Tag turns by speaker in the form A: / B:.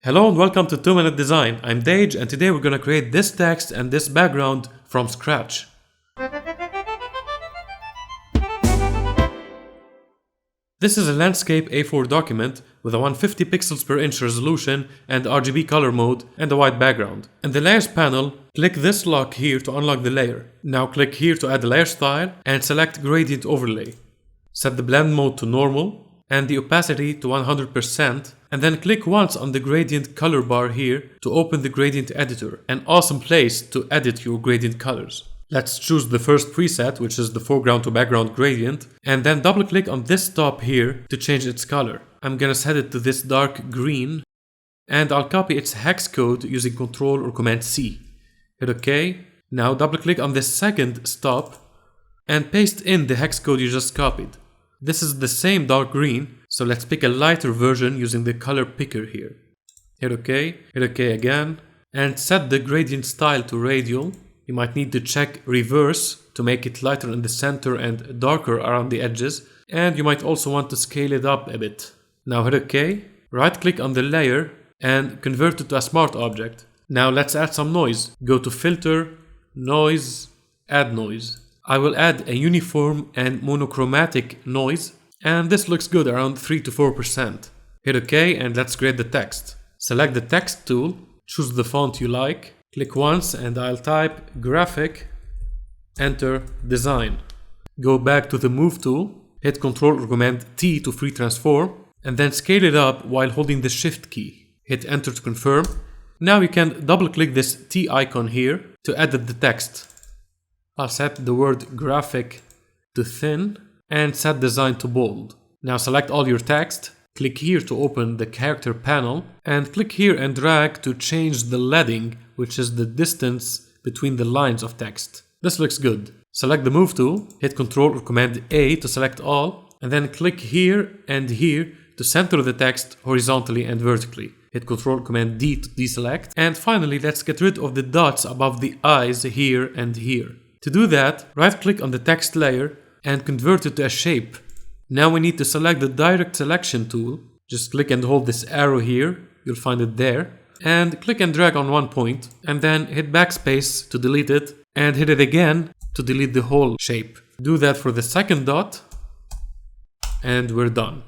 A: Hello and welcome to 2-Minute Design. I'm Dage and today we're gonna create this text and this background from scratch. This is a landscape A4 document with a 150 pixels per inch resolution and RGB color mode and a white background. In the layers panel, click this lock here to unlock the layer. Now click here to add a layer style and select gradient overlay. Set the blend mode to normal and the opacity to 100%, and then click once on the gradient color bar here to open the gradient editor, an awesome place to edit your gradient colors. Let's choose the first preset, which is the foreground to background gradient, and then double click on this top here to change its color. I'm gonna set it to this dark green, and I'll copy its hex code using Ctrl or Command C. Hit OK. Now double click on this second stop and paste in the hex code you just copied. This is the same dark green, so let's pick a lighter version using the color picker here. Hit OK again, and set the gradient style to radial. You might need to check reverse to make it lighter in the center and darker around the edges, and you might also want to scale it up a bit. Now hit OK, right click on the layer and convert it to a smart object. Now let's add some noise. Go to Filter, Noise, Add Noise. I will add a uniform and monochromatic noise, and this looks good, around 3 to 4%. Hit OK and let's grade the text. Select the text tool, choose the font you like, click once and I'll type graphic, enter design. Go back to the move tool, hit Ctrl or Command T to free transform, and then scale it up while holding the shift key. Hit enter to confirm. Now you can double click this T icon here to edit the text. I'll set the word graphic to thin and set design to bold. Now select all your text, click here to open the character panel, and click here and drag to change the leading, which is the distance between the lines of text. This looks good. Select the move tool, hit Ctrl or Command A to select all, and then click here and here to center the text horizontally and vertically. Hit Ctrl Command D to deselect, and finally let's get rid of the dots above the eyes here and here. To do that, right-click on the text layer and convert it to a shape. Now we need to select the direct selection tool. Just click and hold this arrow here, you'll find it there, and click and drag on one point, and then hit backspace to delete it, and hit it again to delete the whole shape. Do that for the second dot, and we're done.